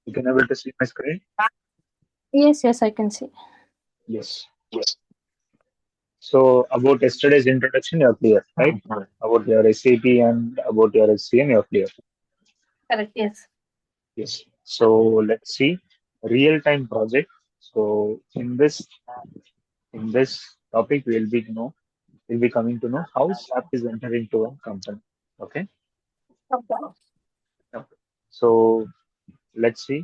You can able to see my screen? Yes, I can see. Yes. So about yesterday's introduction, you're clear, right? About your SAP and about your HCM, you're clear. Correct. Yes. Yes. So let's see real-time project. So in this topic, we'll be coming to know how SAP is entering into a company. Okay. Okay. Okay. So let's see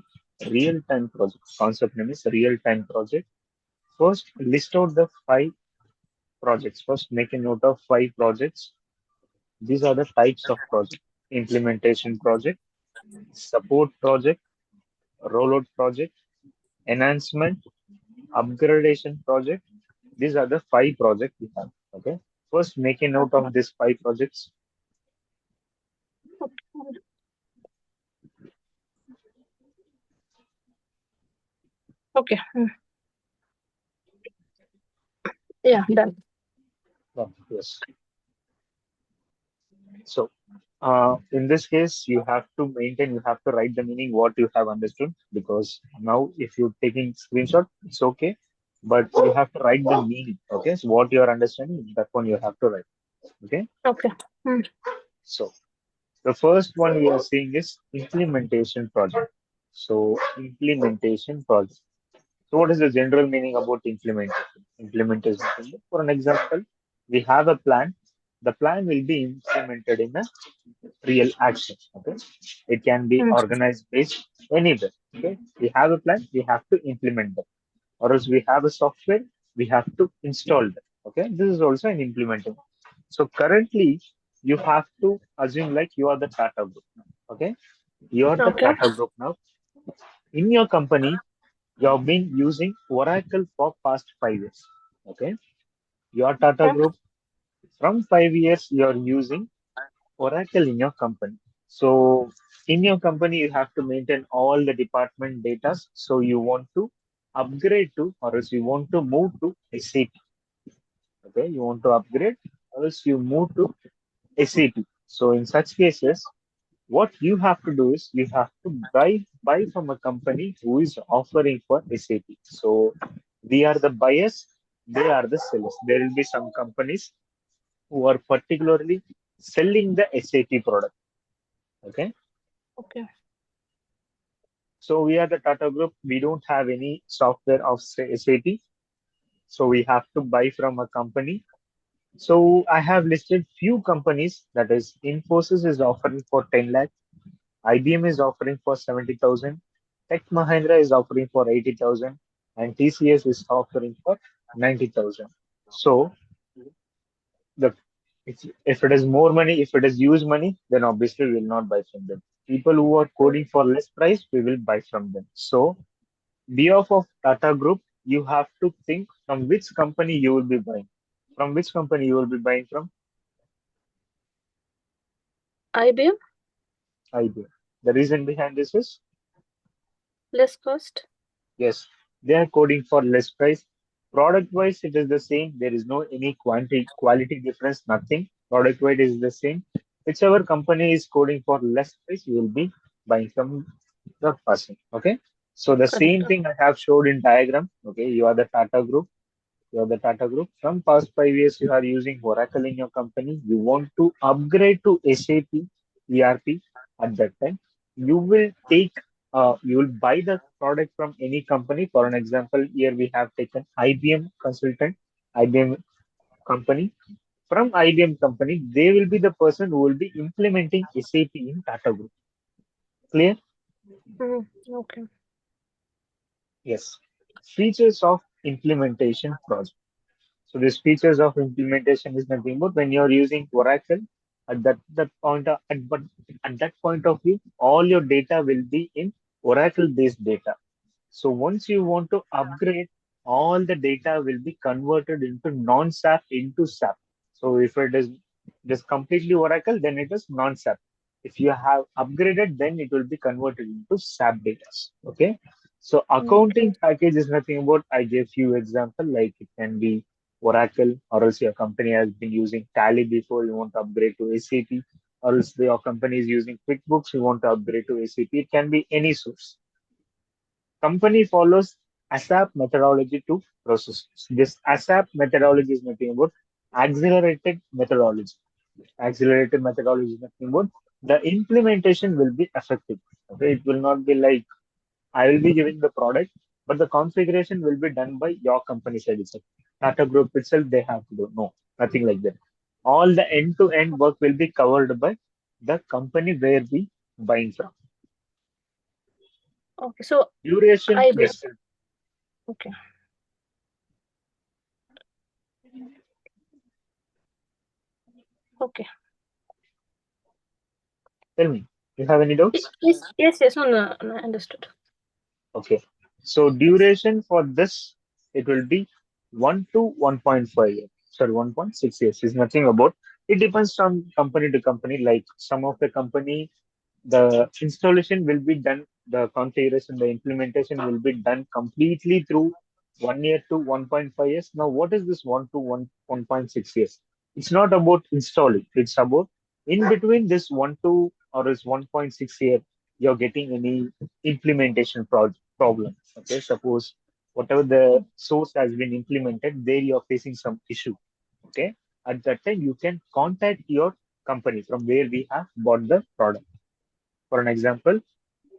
real-time project. Concept name is real-time project. First, list out the five projects. First, make a note of five projects. These are the types of project: implementation project, support project, rollout project, enhancement, upgradation project. These are the five projects we have. Okay. First, make a note of these five projects. Okay. Yeah, done. Yes. So, in this case, you have to write the meaning what you have understood, because now if you're taking screenshot, it's okay, but you have to write the meaning. Okay. So, what you are understanding, that one you have to write. Okay. Okay. Hmm. So, the first one we are seeing is implementation project. So, implementation project. So, what is the general meaning about implementation? Implementation. For an example, we have a plan. The plan will be implemented in a real action. Okay, it can be Hmm. organized based anywhere. Okay, we have a plan. We have to implement them, or else we have a software. We have to install them. Okay, this is also an implementing. So currently, you have to assume like you are the Tata group. Okay, you are the Okay. Tata group now. In your company, you have been using Oracle for past 5 years. Okay, your Tata Okay. group from 5 years you are using Oracle in your company. So in your company, you have to maintain all the department data. So you want to upgrade to, or else you want to move to SAP. Okay, you want to upgrade, or else you move to SAP. So in such cases, what you have to do is you have to buy from a company who is offering for SAP. So we are the buyers, they are the sellers. There will be some companies who are particularly selling the SAP product. Okay. Okay. So we are the Tata Group. We don't have any software of SAP. So we have to buy from a company. So I have listed few companies. That is, Infosys is offering for 10 lakh. IBM is offering for 70,000. Tech Mahindra is offering for 80,000. And TCS is offering for 90,000. So the if it is more money, if it is used money, then obviously we will not buy from them. People who are coding for less price, we will buy from them. So behalf of Tata Group, you have to think from which company you will be buying. From which company you will be buying from? IBM, IBM. The reason behind this is, less cost. yes, they are coding for less price. Product wise, it is the same. There is no any quality difference, nothing. Product wise is the same. Whichever company is coding for less price, you will be buying from the person. Okay. So the Correct. same thing I have showed in diagram. Okay, you are the Tata Group. You are the Tata Group. From past 5 years, you are using Oracle in your company. You want to upgrade to SAP ERP at that time. You will you will buy the product from any company. For an example, here we have taken IBM consultant, IBM company. From IBM company, they will be the person who will be implementing SAP in Tata Group. Clear? Hmm. Okay. Yes. Features of implementation project. So these features of implementation is nothing but when you're using Oracle at that point of view, all your data will be in Oracle based data. So once you want to upgrade, all the data will be converted into non-SAP into SAP. So if it is just completely Oracle, then it is non-SAP. If you have upgraded, then it will be converted into SAP data. Okay. So Okay. accounting package is nothing but I gave few example like it can be Oracle, or else your company has been using Tally before, you want to upgrade to SAP, or else your company is using QuickBooks, you want to upgrade to SAP. It can be any source. Company follows ASAP methodology to process. This ASAP methodology is nothing about accelerated methodology. Accelerated methodology is nothing about the implementation will be effective. Okay, it will not be like I will be giving the product, but the configuration will be done by your company side itself. Tata Group itself, they have to do. No, nothing like that. All the end-to-end work will be covered by the company where we buying from. Okay. So Duration, IBM. yes. Okay. Okay. Tell me, you have any doubts? Yes. Yes. Yes. No. No. No. Understood. Okay. So Yes. duration for this, it will be 1 to 1.5 years. Sorry, 1.6 years is nothing about. It depends on company to company. Like some of the company, the installation will be done, the configuration, the implementation will be done completely through 1 year to 1.5 years. Now, what is this 1 to 1.6 years? It's not about installing, it's about in between this 1 to or is 1.6 year, you're getting any implementation problem. Okay, suppose whatever the source has been implemented, there you're facing some issue. Okay, at that time, you can contact your company from where we have bought the product. For an example,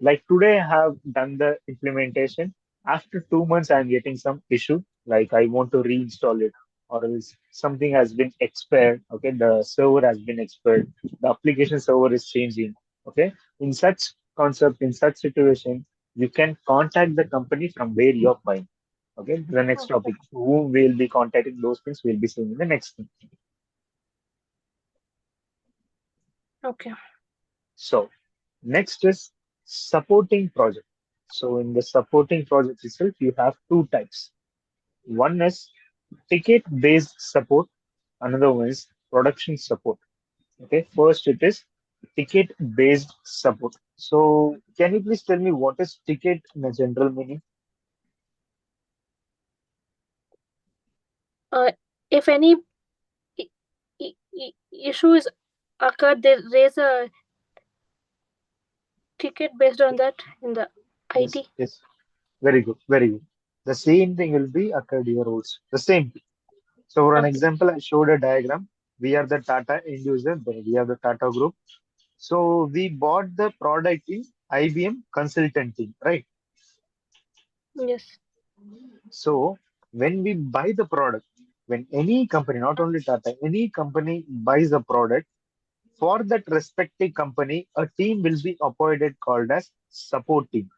like today I have done the implementation. After 2 months, I'm getting some issue, like I want to reinstall it, or else something has been expired. Okay, the server has been expired, the application server is changing. Okay, in such concept, in such situation, you can contact the company from where you're buying. Okay, the next Okay. topic, who will be contacting, those things will be seen in the next thing. Okay. So next is supporting project. So in the supporting project itself, you have two types. One is ticket-based support. Another one is production support. Okay, first it is ticket-based support. So can you please tell me what is ticket in a general meaning? Uh, if any i- issues occur, they raise a ticket based on that in the Yes, IT. yes. Very good, very good. The same thing will be occurred here also. The same thing. So for an Okay. example, I showed a diagram. We are the Tata end user, we are the Tata group. So we bought the product in IBM consultancy, right? Yes. So when we buy the product, when any company, not only Tata, any company buys a product, for that respective company, a team will be appointed called as support team.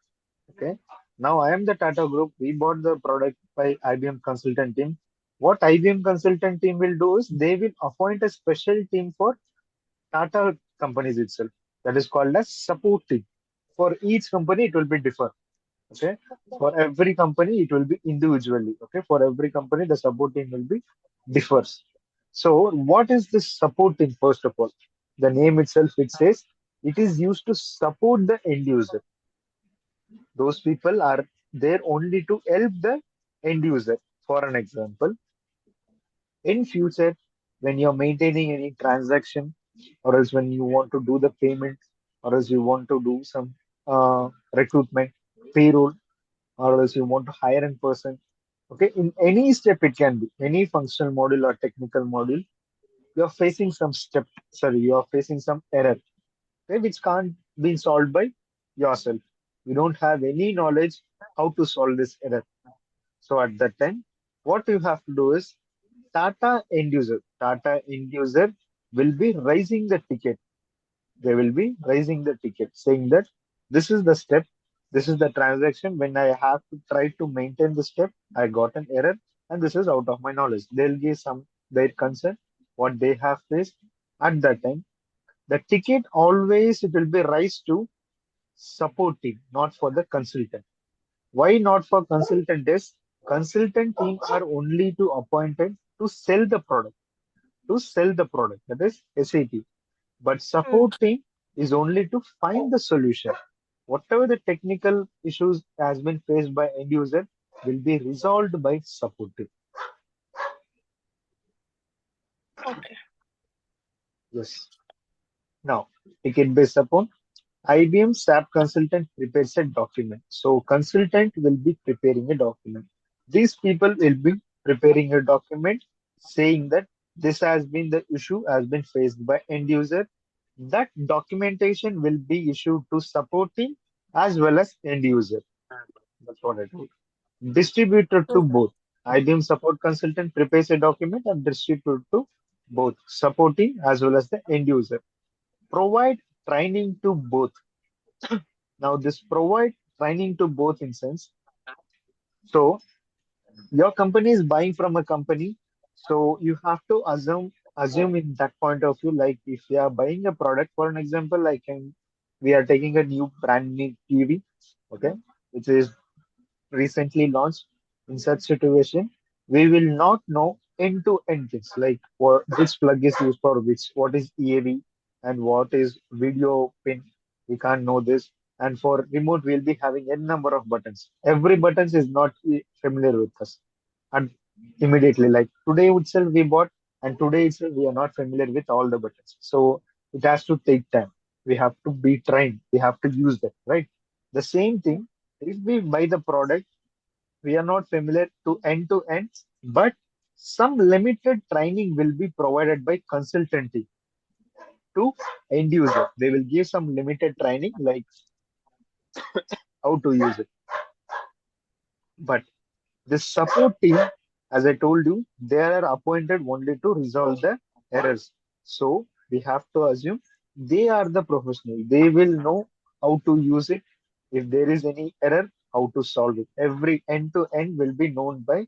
Okay. Now I am the Tata Group. We bought the product by IBM consultant team. What IBM consultant team will do is they will appoint a special team for Tata companies itself. That is called as support team. For each company, it will be different. Okay. For every company, it will be individually. Okay. For every company, the support team will be differs. So, what is this support team? First of all, the name itself it says it is used to support the end user. Those people are there only to help the end user. For an example, in future, when you're maintaining any transaction, or else when you want to do the payment, or else you want to do some recruitment, payroll, or else you want to hire in person. Okay, in any step it can be any functional module or technical module. You're facing some step, sorry, you're facing some error, okay, which can't be solved by yourself. You don't have any knowledge how to solve this error. So at that time, what you have to do is Tata end user will be raising the ticket. They will be raising the ticket, saying that this is the step, this is the transaction. When I have to try to maintain the step, I got an error, and this is out of my knowledge. They'll give some their concern, what they have faced at that time. The ticket always it will be raised to support team, not for the consultant. Why not for consultant is consultant team are only to appointed to sell the product, that is SAP. But Mm. support team is only to find the solution. Whatever the technical issues has been faced by end user will be resolved by support team. Okay. Yes. Now, ticket based support. IBM SAP consultant prepares a document. So consultant will be preparing a document. These people will be preparing a document saying that this has been the issue has been faced by end user. That documentation will be issued to support team as well as end user. That's what I told. Distributed to Okay. both. IBM support consultant prepares a document and distributed to both support team as well as the end user. Provide training to both. Now, this provide training to both in sense. So, your company is buying from a company, so you have to assume in that point of view, like if you are buying a product, for an example, we are taking a new brand new TV, okay, which is recently launched. In such situation, we will not know end-to-end things like which plug is used for which, what is EAV, and what is video pin. We can't know this. And for remote, we'll be having a number of buttons. Every button is not familiar with us. And immediately, like today itself, we bought, and today itself, we are not familiar with all the buttons. So it has to take time. We have to be trained. We have to use that, right? The same thing, if we buy the product, we are not familiar to end, but some limited training will be provided by consultancy to end user. They will give some limited training like how to use it. But this support team, as I told you, they are appointed only to resolve the errors. So we have to assume they are the professional. They will know how to use it. If there is any error, how to solve it. Every end to end will be known by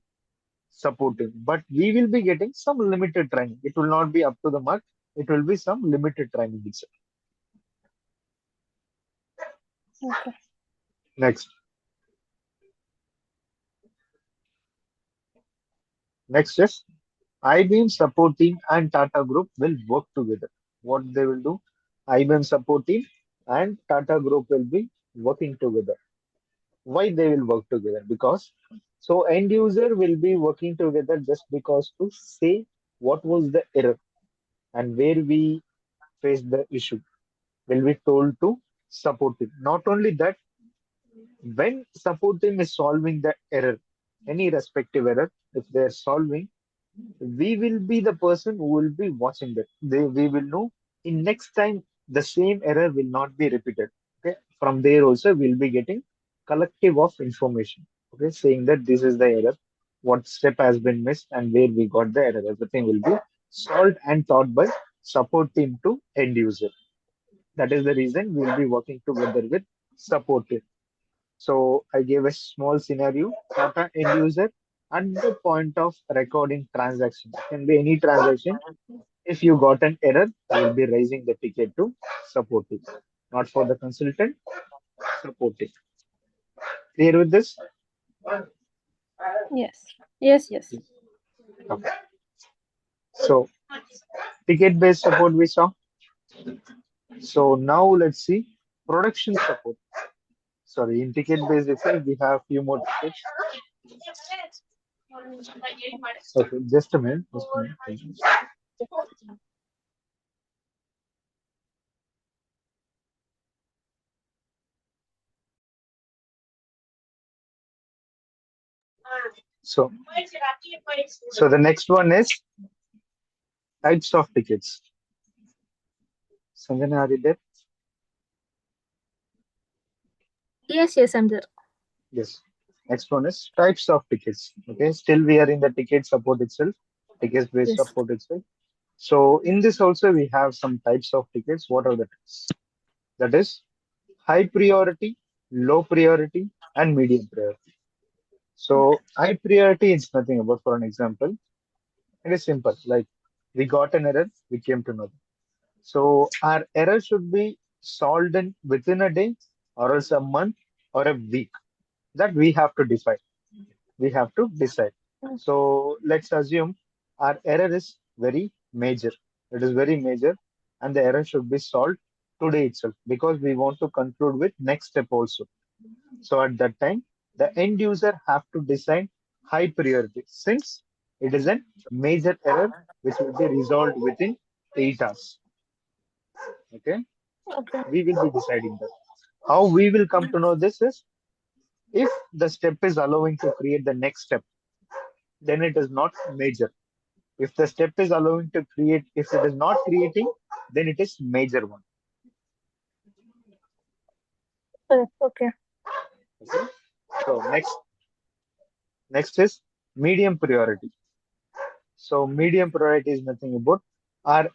supporting. But we will be getting some limited training. It will not be up to the mark. It will be some limited training itself. Okay. Next, next is IBM support team and Tata Group will work together. What they will do? IBM support team and Tata Group will be working together. Why they will work together? Because so end user will be working together just because to say what was the error and where we faced the issue will be told to support team. Not only that, when support team is solving the error, any respective error, if they are solving, we will be the person who will be watching that. We will know in next time the same error will not be repeated. Okay, from there also we'll be getting collective of information. Okay, saying that this is the error, what step has been missed, and where we got the error. Everything will be solved and taught by support team to end user. That is the reason we'll be working together with support team. So I gave a small scenario. Data end user at the point of recording transaction. It can be any transaction. If you got an error, I will be raising the ticket to support it. Not for the consultant, support it. Clear with this? Yes. Yes, yes. Okay. So ticket-based support we saw. So now let's see production support. Sorry, in ticket-based itself, we have few more tickets. Okay, just a minute. Just a minute. So, so the next one is types of tickets. Sanjana, are you there? Yes, yes, I'm there. Yes. Next one is types of tickets. Okay, still we are in the ticket support itself, tickets based Yes. support itself. So in this also we have some types of tickets. What are the types? That is high priority, low priority, and medium priority. So high priority is nothing about, for an example, it is simple. Like we got an error, we came to know. So our error should be solved in within a day, or else a month, or a week. That we have to define. We have to decide. So let's assume our error is very major. It is very major, and the error should be solved today itself because we want to conclude with next step also. So at that time, the end user have to decide high priority since it is a major error which will be resolved within 8 hours. Okay. Okay. We will be deciding that. How we will come to know this is if the step is allowing to create the next step, then it is not major. If the step is allowing to create, if it is not creating, then it is major one. Correct. Okay. Okay. So next is medium priority. So medium priority is nothing about our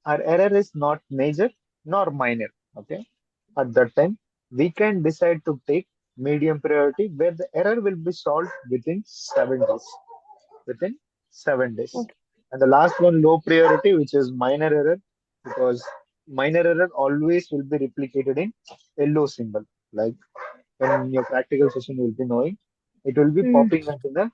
our error is not major nor minor. Okay. At that time, we can decide to take medium priority where the error will be solved within 7 days. Within 7 days. Okay. And the last one, low priority, which is minor error, because minor error always will be replicated in yellow symbol. Like when your practical session will be knowing, it will be Hmm. popping up in the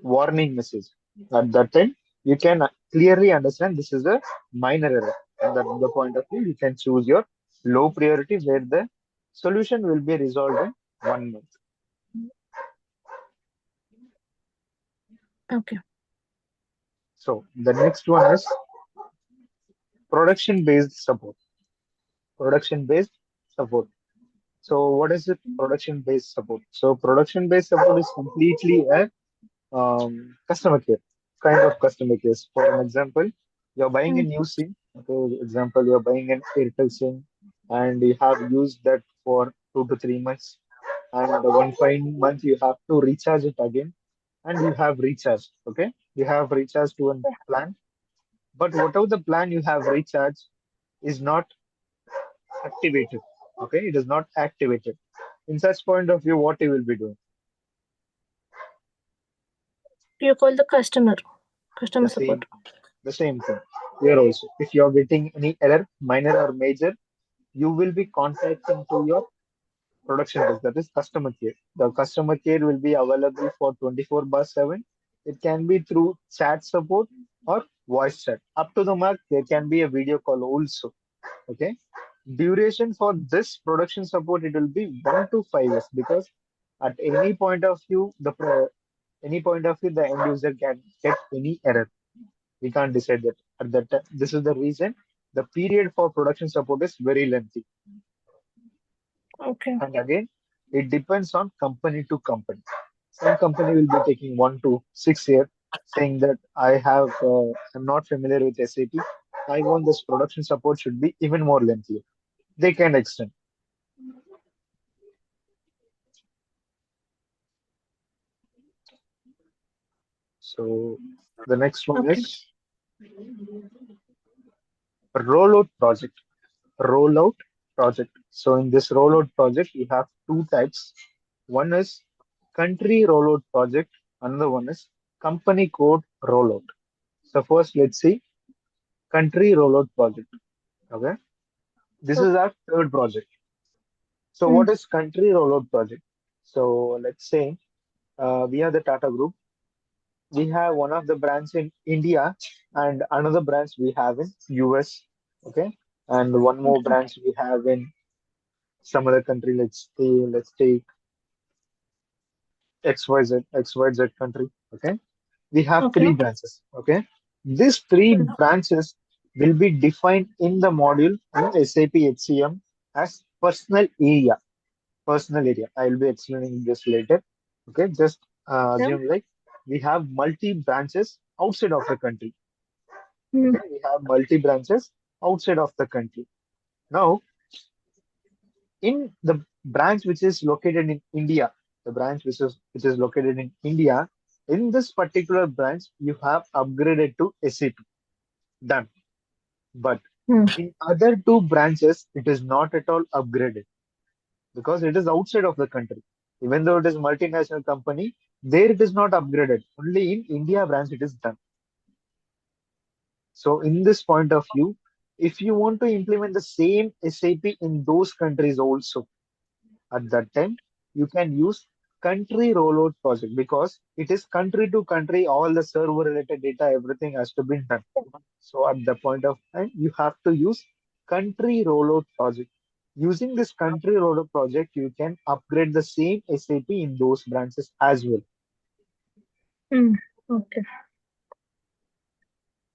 warning message. At that time, you can clearly understand this is a minor error. And that the point of view, you can choose your low priority where the solution will be resolved in 1 month. Okay. So the next one is production based support. Production based support. So what is it? Production based support. So production based support is completely a customer care, kind of customer care. For an example, you're buying a Hmm. new SIM. Okay, example, you're buying an Airtel SIM, and you have used that for 2 to 3 months, and one fine month you have to recharge it again, and you have recharged. Okay, you have recharged to a plan, but whatever the plan you have recharged is not activated. Okay, it is not activated. In such point of view, what you will be doing? You call the customer The support. same the same thing here also. If you are getting any error, minor or major, you will be contacting to your production desk, that is customer care. The customer care will be available for 24 bar 7. It can be through chat support or voice chat. Up to the mark, there can be a video call also. Okay. Duration for this production support, it will be 1 to 5 years because at any point of view, any point of view, the end user can get any error. We can't decide that at that time. This is the reason the period for production support is very lengthy. Okay. And again, it depends on company to company. Some company will be taking 1 to 6 years, saying that I'm not familiar with SAP. I want this production support should be even more lengthy. They can extend. So the next one Okay. is rollout project. Rollout project. So in this rollout project, you have two types. One is country rollout project. Another one is company code rollout. So first, let's see country rollout project. Okay, this is Okay. our third project. So Hmm. what is country rollout project? So let's say we are the Tata Group. We have one of the branch in India and another branch we have in US. Okay, and one more Okay. branch we have in some other country. Let's take XYZ country. Okay, we have Okay. three branches. Okay, these three Hmm. branches will be defined in the module in SAP HCM as personal area. I will be explaining this later. Okay, just Yeah. assume like we have multi branches outside of the country. Hmm. Okay, we have multi branches outside of the country. Now, in the branch which is located in India, the branch which is located in India, in this particular branch, you have upgraded to SAP. Done. But Hmm. in other two branches, it is not at all upgraded because it is outside of the country. Even though it is multinational company, there it is not upgraded. Only in India branch it is done. So in this point of view, if you want to implement the same SAP in those countries also, at that time, you can use country rollout project because it is country to country, all the server related data, everything has to be done. So at the point of time, you have to use country rollout project. Using this country rollout project, you can upgrade the same SAP in those branches as well. Hmm. Okay.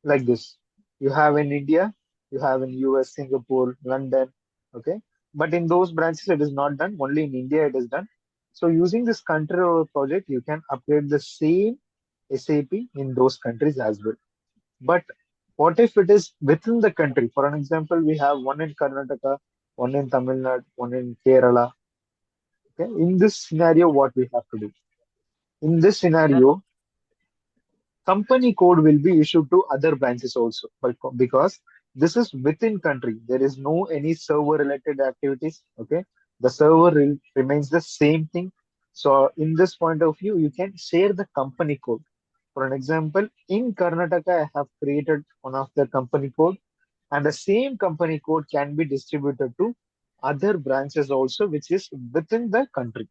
Like this. You have in India, you have in US, Singapore, London. Okay, but in those branches it is not done. Only in India it is done. So using this country over project, you can upgrade the same SAP in those countries as well. But what if it is within the country? For an example, we have one in Karnataka, one in Tamil Nadu, one in Kerala. Okay, in this scenario, what we have to do? In this scenario, company code will be issued to other branches also, but because this is within country, there is no any server related activities. Okay, the server remains the same thing. So in this point of view, you can share the company code. For an example, in Karnataka, I have created one of the company code, and the same company code can be distributed to other branches also, which is within the country.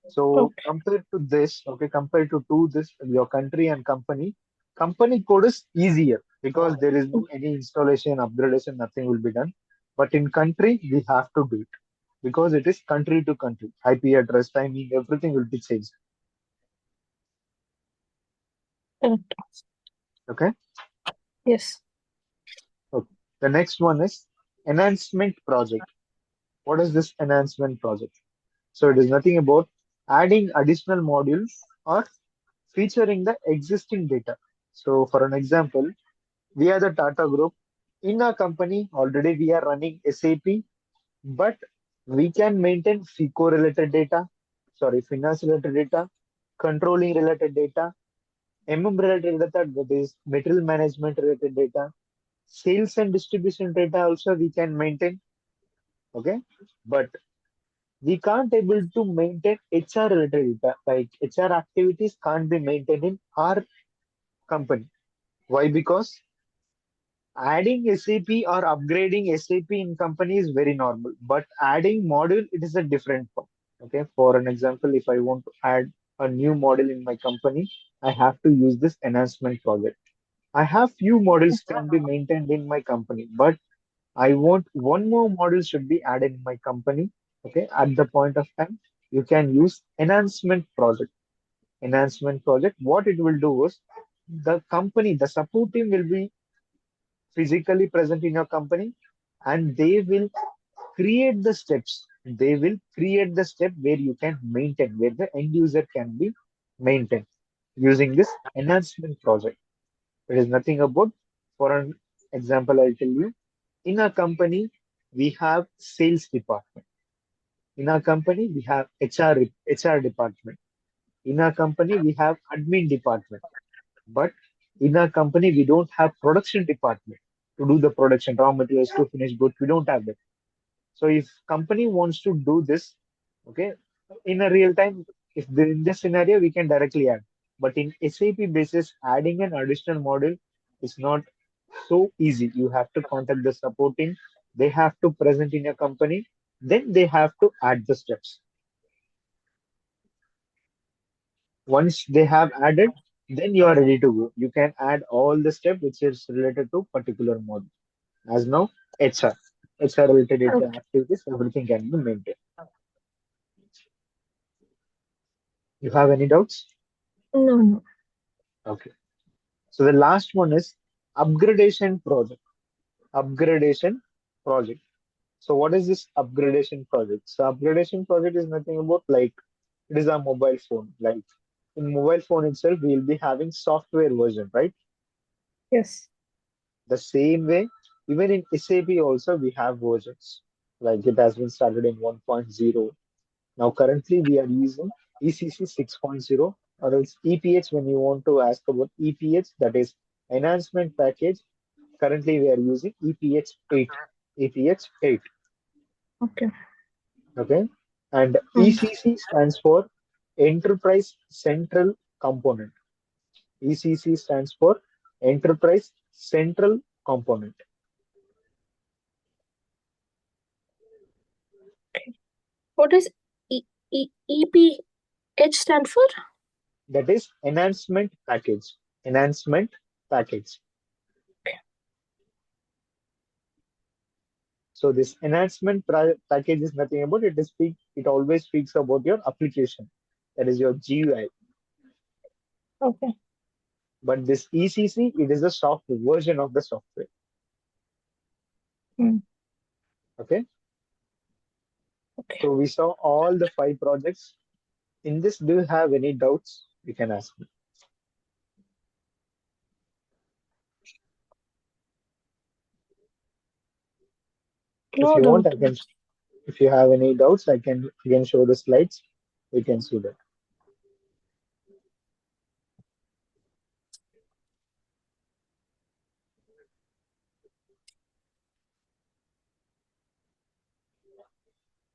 So Okay. compared to this, okay, compared to this, your country and company code is easier because there is no any installation, upgradation, nothing will be done. But in country, we have to do it because it is country to country. IP address, timing, everything will be changed. Correct. Okay. Yes. Okay. The next one is enhancement project. What is this enhancement project? So it is nothing about adding additional modules or featuring the existing data. So for an example, we are the Tata Group. In our company, already we are running SAP, but we can maintain FICO related data, sorry, finance related data, controlling related data, related data, that is material management related data, sales and distribution data also we can maintain. Okay, but we can't able to maintain HR related data, like HR activities can't be maintained in our company. Why? Because adding SAP or upgrading SAP in company is very normal, but adding module, it is a different one. Okay, for an example, if I want to add a new model in my company, I have to use this enhancement project. I have few models can be maintained in my company, but I want one more model should be added in my company. Okay, at the point of time, you can use enhancement project. Enhancement project, what it will do is the company, the support team will be physically present in your company, and they will create the steps. They will create the step where you can maintain, where the end user can be maintained using this enhancement project. It is nothing about, for an example, I'll tell you. In a company, we have sales department. In our company, we have HR department. In our company, we have admin department. But in our company, we don't have production department to do the production, raw materials to finished goods. We don't have that. So if company wants to do this, okay, in a real time, if in this scenario, we can directly add. But in SAP basis, adding an additional module is not so easy. You have to contact the support team. They have to present in your company. Then they have to add the steps. Once they have added, then you are ready to go. You can add all the steps which is related to particular module. As now, HR related Okay. activities, everything can be maintained. You have any doubts? No, no. Okay. So the last one is upgradation project. Upgradation project. So what is this upgradation project? So upgradation project is nothing about, like, it is a mobile phone. Like in mobile phone itself, we will be having software version, right? Yes. The same way, even in SAP also we have versions. Like it has been started in 1.0. Now currently we are using ECC 6.0, or else EPH when you want to ask about EPH, that is enhancement package. Currently we are using EPH 8. EPH 8. Okay. Okay. And Mm. ECC stands for Enterprise Central Component. ECC stands for Enterprise Central Component. What does EPH stand for? That is enhancement package. Enhancement package. So this enhancement package is nothing about it. It always speaks about your application. That is your GUI. Okay. But this ECC, it is a soft version of the software. Mm. Okay. Okay. So we saw all the five projects. In this, do you have any doubts? You can ask me. If No you want, doubt. I can. If you have any doubts, I can again show the slides. We can see that.